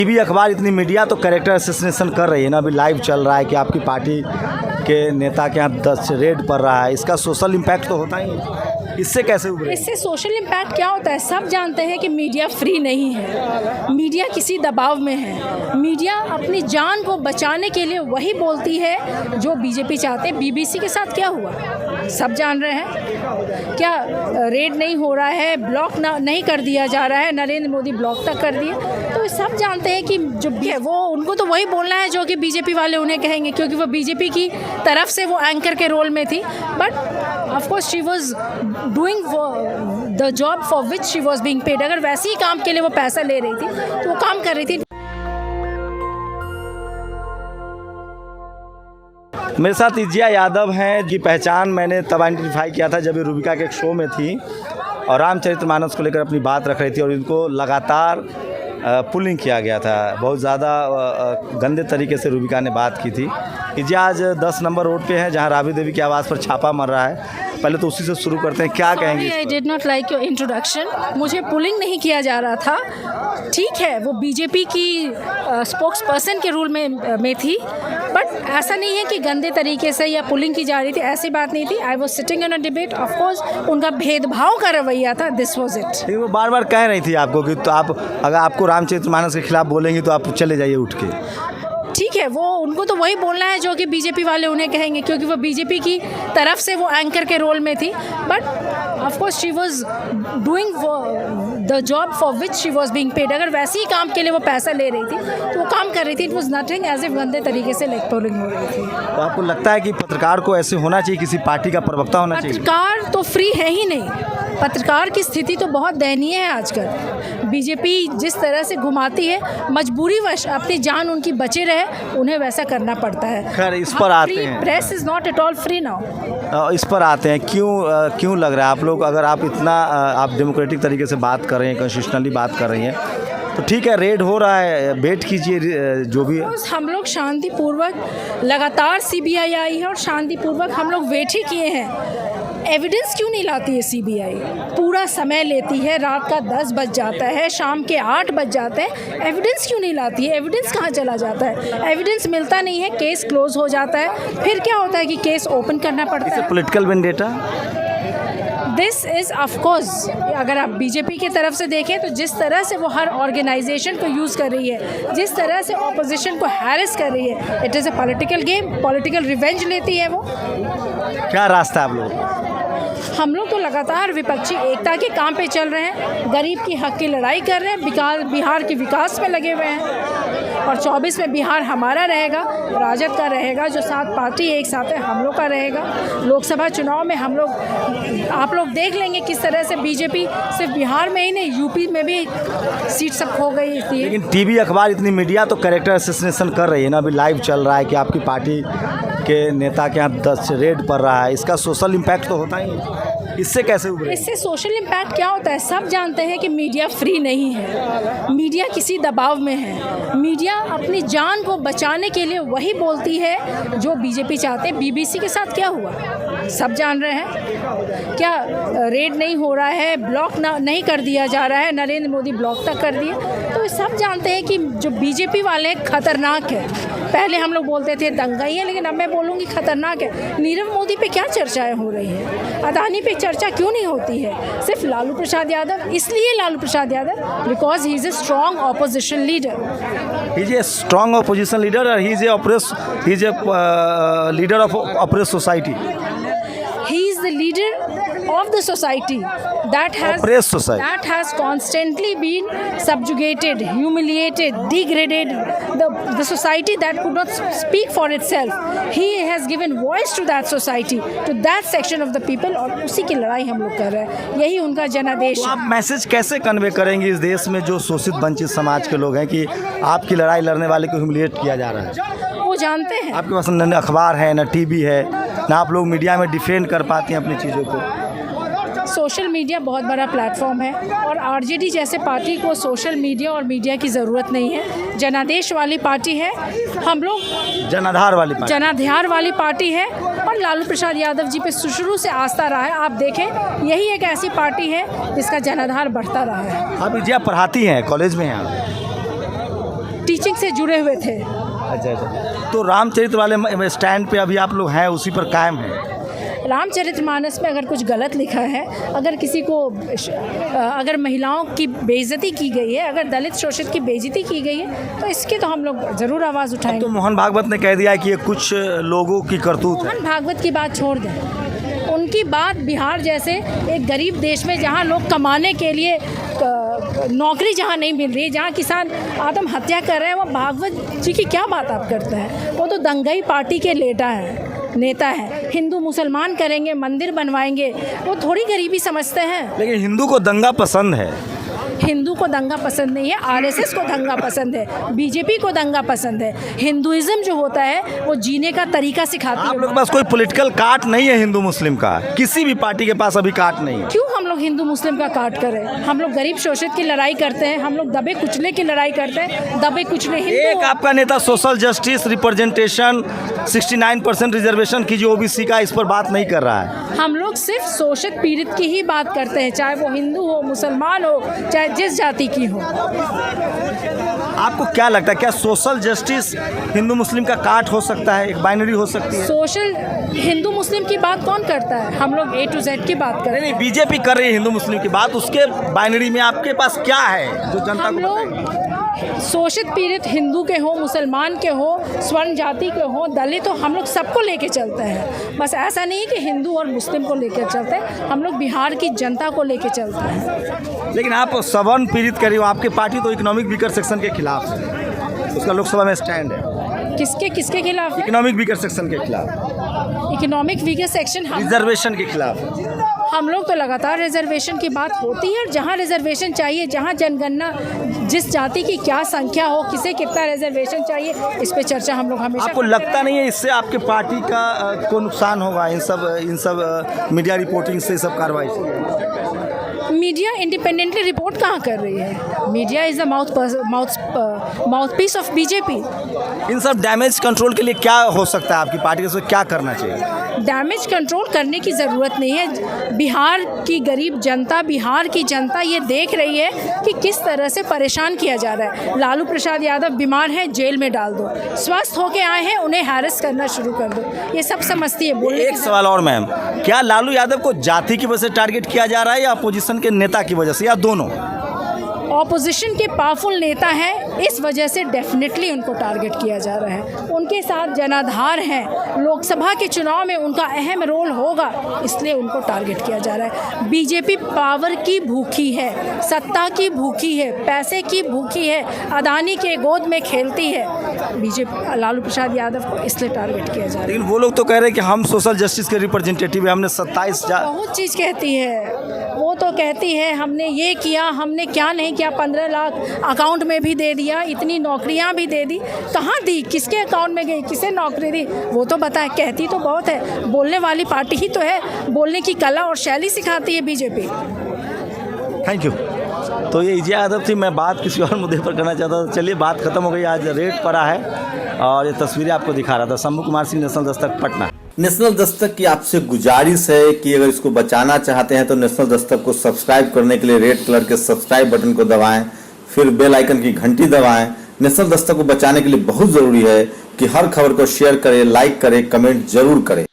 TV अखबार इतनी media तो कैरेक्टर असैसिनेशन कर रही है ना। अभी लाइव चल रहा है कि आपकी पार्टी के नेता के यहाँ 10 रेड पड़ रहा है, इसका सोशल इम्पैक्ट तो होता ही है। इससे कैसे उभरे? इससे सोशल इम्पैक्ट क्या होता है? सब जानते हैं कि मीडिया फ्री नहीं है, मीडिया किसी दबाव में है। मीडिया अपनी जान को बचाने के लिए वही बोलती है जो बीजेपी चाहते हैं। बीबीसी के साथ क्या हुआ सब जान रहे हैं। क्या रेड नहीं हो रहा है, ब्लॉक नहीं कर दिया जा रहा है, नरेंद्र मोदी ब्लॉक तक कर दिए। तो सब जानते हैं कि जो है वो उनको तो वही बोलना है जो कि बीजेपी वाले उन्हें कहेंगे, क्योंकि वो बीजेपी की तरफ से वो एंकर के रोल में थी। But of course she was doing the job for which she was being paid. अगर वैसे ही काम के लिए वो पैसा ले रही थी तो वो काम कर रही थी। मेरे साथ इजिया यादव हैं की पहचान मैंने तब आइडेंटिफाई किया था जब ये रूबिका के एक शो में थी और रामचरितमानस को लेकर अपनी बात रख रही थी और इनको लगातार पुलिंग किया गया था। बहुत ज़्यादा गंदे तरीके से रूबिका ने बात की थी। इजिया आज 10 नंबर रोड पे है जहां राबड़ी देवी की आवाज़ पर छापा मर रहा है। पहले तो उसी से शुरू करते हैं, क्या कहेंगे? I did not like your introduction. मुझे पुलिंग नहीं किया जा रहा था। ठीक है, वो बीजेपी की स्पोक्स पर्सन के रूल में थी, बट ऐसा नहीं है कि गंदे तरीके से या पुलिंग की जा रही थी, ऐसी बात नहीं थी। I was sitting in a debate. Of course उनका भेदभाव का रवैया था, दिस वॉज इट। वो बार बार कह रही थी आपको कि तो आप अगर आपको रामचरितमानस के खिलाफ बोलेंगी तो आप चले जाइए उठ के। ठीक है, वो उनको तो वही बोलना है जो कि बीजेपी वाले उन्हें कहेंगे, क्योंकि वो बीजेपी की तरफ से वो एंकर के रोल में थी। But of course she was doing the job for which she was being paid. अगर वैसे ही काम के लिए वो पैसा ले रही थी तो वो काम कर रही थी। It was nothing as if गंदे तरीके से लेग पुलिंग हो रही थी। तो आपको लगता है कि पत्रकार को ऐसे होना चाहिए, किसी पार्टी का प्रवक्ता होना चाहिए? पत्रकार तो फ्री है ही नहीं। पत्रकार की स्थिति तो बहुत दयनीय है आजकल। बीजेपी जिस तरह से घुमाती है, मजबूरीवश अपनी जान उनकी बचे रहे उन्हें वैसा करना पड़ता है। खैर इस पर आते हैं, press is not at all free now. इस पर आते हैं, क्यों लग रहा है आप लोग, अगर आप इतना आप डेमोक्रेटिक तरीके से बात कर रहे हैं, कॉन्स्टिट्यूशनली बात कर रही हैं, तो ठीक है रेड हो रहा है, वेट कीजिए जो भी है। हम लोग शांतिपूर्वक, लगातार सीबीआई आई है और शांतिपूर्वक हम लोग वेट ही किए हैं। एविडेंस क्यों नहीं लाती है सीबीआई? पूरा समय लेती है, रात का 10 बज जाता है, शाम के 8 बज जाते हैं, एविडेंस क्यों नहीं लाती है? एविडेंस कहाँ चला जाता है? एविडेंस मिलता नहीं है, केस क्लोज हो जाता है। फिर क्या होता है कि केस ओपन करना पड़ता है। Political vendetta this is of course, अगर आप बीजेपी की तरफ से देखें तो जिस तरह से वो हर ऑर्गेनाइजेशन को यूज़ कर रही है, जिस तरह से ऑपोजिशन को हैरेस कर रही है, it is a political game. Political revenge लेती है वो। क्या रास्ता आप लोग? हम लोग तो लगातार विपक्षी एकता के काम पे चल रहे हैं, गरीब की हक की लड़ाई कर रहे हैं, बिहार के विकास में लगे हुए हैं। और 24 में बिहार हमारा रहेगा, राजद का रहेगा, जो 7 पार्टी एक साथ है हम लोग का रहेगा। लोकसभा चुनाव में हम लोग, आप लोग देख लेंगे किस तरह से बीजेपी सिर्फ बिहार में ही नहीं, यूपी में भी सीट सब खो गई थी। लेकिन टीवी अखबार इतनी मीडिया तो कैरेक्टर असैसिनेशन कर रही है ना। अभी लाइव चल रहा है कि आपकी पार्टी के नेता के यहाँ 10 रेड पड़ रहा है, इसका सोशल इम्पैक्ट तो होता ही है। इससे कैसे उभरे? इससे सोशल इम्पैक्ट क्या होता है? सब जानते हैं कि मीडिया फ्री नहीं है, मीडिया किसी दबाव में है। मीडिया अपनी जान को बचाने के लिए वही बोलती है जो बीजेपी चाहते हैं। बीबीसी के साथ क्या हुआ सब जान रहे हैं। क्या रेड नहीं हो रहा है, ब्लॉक नहीं कर दिया जा रहा है, नरेंद्र मोदी ब्लॉक तक कर दिए। तो सब जानते हैं कि जो बीजेपी वाले खतरनाक है। पहले हम लोग बोलते थे दंगाई है, लेकिन अब मैं बोलूँगी खतरनाक है। नीरव मोदी पे क्या चर्चाएं हो रही हैं? अदानी पे चर्चा क्यों नहीं होती है? सिर्फ लालू प्रसाद यादव, इसलिए Lalu Prasad Yadav because he is a strong opposition leader. He is a strong opposition leader और he is a leader of oppressed society. He is the leader of the society that has constantly been subjugated, humiliated, degraded, the society that could not speak for itself. He has given voice to that society, to that section of the people, और उसी की लड़ाई हम लोग कर रहे हैं। यही उनका जनादेश है। तो आप मैसेज कैसे कन्वे करेंगे इस देश में जो शोषित वंचित समाज के लोग हैं कि आपकी लड़ाई लड़ने वाले को ह्यूमिलिएट किया जा रहा है? वो जानते हैं। आपके पास न अखबार है, न टीवी है, ना आप लोग मीडिया में डिफेंड कर पाती हैं अपनी चीज़ों को। सोशल मीडिया बहुत बड़ा प्लेटफॉर्म है और आरजेडी जैसे पार्टी को सोशल मीडिया और मीडिया की ज़रूरत नहीं है। जनादेश वाली पार्टी है हम लोग, जनाधार वाली पार्टी है और लालू प्रसाद यादव जी पे शुरू से आस्था रहा है। आप देखें, यही एक ऐसी पार्टी है जिसका जनाधार बढ़ता रहा है। आप विजया पढ़ाती हैं, कॉलेज में हैं आप? टीचिंग से जुड़े हुए थे। अच्छा, तो रामचरित्र वाले स्टैंड पे अभी आप लोग हैं, उसी पर कायम हैं? रामचरितमानस में अगर कुछ गलत लिखा है, अगर किसी को अगर महिलाओं की बेइज्जती की गई है, अगर दलित शोषित की बेइज्जती की गई है, तो इसकी तो हम लोग ज़रूर आवाज़ उठाएंगे। तो मोहन भागवत ने कह दिया कि ये कुछ लोगों की करतूत है। मोहन भागवत की बात छोड़ दें, उनकी बात बिहार जैसे एक गरीब देश में जहाँ लोग कमाने के लिए नौकरी जहाँ नहीं मिल रही, जहाँ किसान आत्महत्या कर रहे हैं, वो भागवत जी की क्या बात आप करते हैं? वो तो दंगाई पार्टी के नेता है। हिंदू मुसलमान करेंगे, मंदिर बनवाएंगे, वो थोड़ी गरीबी समझते हैं। लेकिन हिंदू को दंगा पसंद है। हिंदू को दंगा पसंद नहीं है, आरएसएस को दंगा पसंद है, बीजेपी को दंगा पसंद है। हिंदुइज्म जो होता है वो जीने का तरीका सिखाती है। आप लोग के पास कोई पॉलिटिकल काट नहीं है हिंदू मुस्लिम का? किसी भी पार्टी के पास अभी काट नहीं है। क्यों हम लोग हिंदू मुस्लिम का काट करें? हम लोग गरीब शोषित की लड़ाई करते हैं, हम लोग दबे कुचले की लड़ाई करते हैं। दबे कुचले एक आपका नेता सोशल जस्टिस रिप्रेजेंटेशन 69% रिजर्वेशन कीजिए ओबीसी का, इस पर बात नहीं कर रहा है। हम लोग सिर्फ शोषित पीड़ित की ही बात करते हैं, चाहे वो हिंदू हो, मुसलमान हो, चाहे जिस जाति की हो। आपको क्या लगता है, क्या सोशल जस्टिस हिंदू मुस्लिम का काट हो सकता है, एक बाइनरी हो सकती है? सोशल हिंदू मुस्लिम की बात कौन करता है? हम लोग A to Z की बात करते हैं। नहीं, बीजेपी कर रही है हिंदू मुस्लिम की बात, उसके बाइनरी में आपके पास क्या है जो जनता हम को लोग शोषित पीड़ित हिंदू के हो, मुसलमान के हो, स्वर्ण जाति के हो, दलित हो, हम लोग सबको लेके चलते हैं। बस ऐसा नहीं कि हिंदू और मुस्लिम को लेकर चलते हैं, हम लोग बिहार की जनता को लेके चलते हैं। लेकिन आप सवर्ण पीड़ित कर रही हो, आपकी पार्टी तो इकोनॉमिक वीकर सेक्शन के खिलाफ है, उसका लोकसभा में स्टैंड है। किसके खिलाफ है? इकोनॉमिक वीकर सेक्शन के खिलाफ, इकोनॉमिक वीकर सेक्शन, रिजर्वेशन के खिलाफ। हम लोग तो लगातार रिजर्वेशन की बात होती है। जहाँ रिजर्वेशन चाहिए, जहाँ जनगणना जिस जाति की क्या संख्या हो, किसे कितना रिजर्वेशन चाहिए, इस पे चर्चा हम लोग हमेशा। आपको लगता नहीं है इससे आपके पार्टी का को नुकसान होगा, इन सब मीडिया रिपोर्टिंग से, सब कार्रवाई से? मीडिया इंडिपेंडेंटली रिपोर्ट कहाँ कर रही है? Media is the mouthpiece of BJP. इन सब डैमेज कंट्रोल के लिए क्या हो सकता है आपकी पार्टी को, क्या करना चाहिए? डैमेज कंट्रोल करने की ज़रूरत नहीं है। बिहार की गरीब जनता, बिहार की जनता ये देख रही है कि किस तरह से परेशान किया जा रहा है। लालू प्रसाद यादव बीमार हैं, जेल में डाल दो। स्वस्थ होके आए हैं, उन्हें हैरेस करना शुरू कर दो। ये सब समझती है। बोलने एक सवाल और मैम, क्या लालू यादव को जाति की वजह से टारगेट किया जा रहा है या अपोजिशन के नेता की वजह से, या दोनों? ऑपोजिशन के पावरफुल नेता हैं, इस वजह से डेफिनेटली उनको टारगेट किया जा रहा है। उनके साथ जनाधार हैं, लोकसभा के चुनाव में उनका अहम रोल होगा, इसलिए उनको टारगेट किया जा रहा है। बीजेपी पावर की भूखी है, सत्ता की भूखी है, पैसे की भूखी है, अदानी के गोद में खेलती है। बीजेपी लालू प्रसाद यादव को इसलिए टारगेट किया जा रहा है। लेकिन वो लोग तो कह रहे हैं कि हम सोशल जस्टिस के रिप्रेजेंटेटिव है, हमने 27 बहुत चीज़ कहती है वो, तो कहती है हमने ये किया, हमने क्या नहीं किया। 15 लाख अकाउंट में भी दे दिया, इतनी नौकरियां भी दे दी। कहाँ दी, किसके अकाउंट में गई, किसे नौकरी दी, वो तो बताए। कहती तो बहुत है, बोलने वाली पार्टी ही तो है, बोलने की कला और शैली सिखाती है बीजेपी। Thank you. तो ये इजिया यादव थी, मैं बात किसी और मुद्दे पर करना चाहता था। चलिए, बात खत्म हो गई। आज रेट पड़ा है और ये तस्वीरें आपको दिखा रहा था। शंभू कुमार सिंह, नेशनल दस्तक, पटना। नेशनल दस्तक की आपसे गुजारिश है कि अगर इसको बचाना चाहते हैं तो नेशनल दस्तक को सब्सक्राइब करने के लिए रेड कलर के सब्सक्राइब बटन को दबाएं, फिर बेल आइकन की घंटी दबाएं। नेशनल दस्तक को बचाने के लिए बहुत जरूरी है कि हर खबर को शेयर करें, लाइक करें, कमेंट जरूर करें।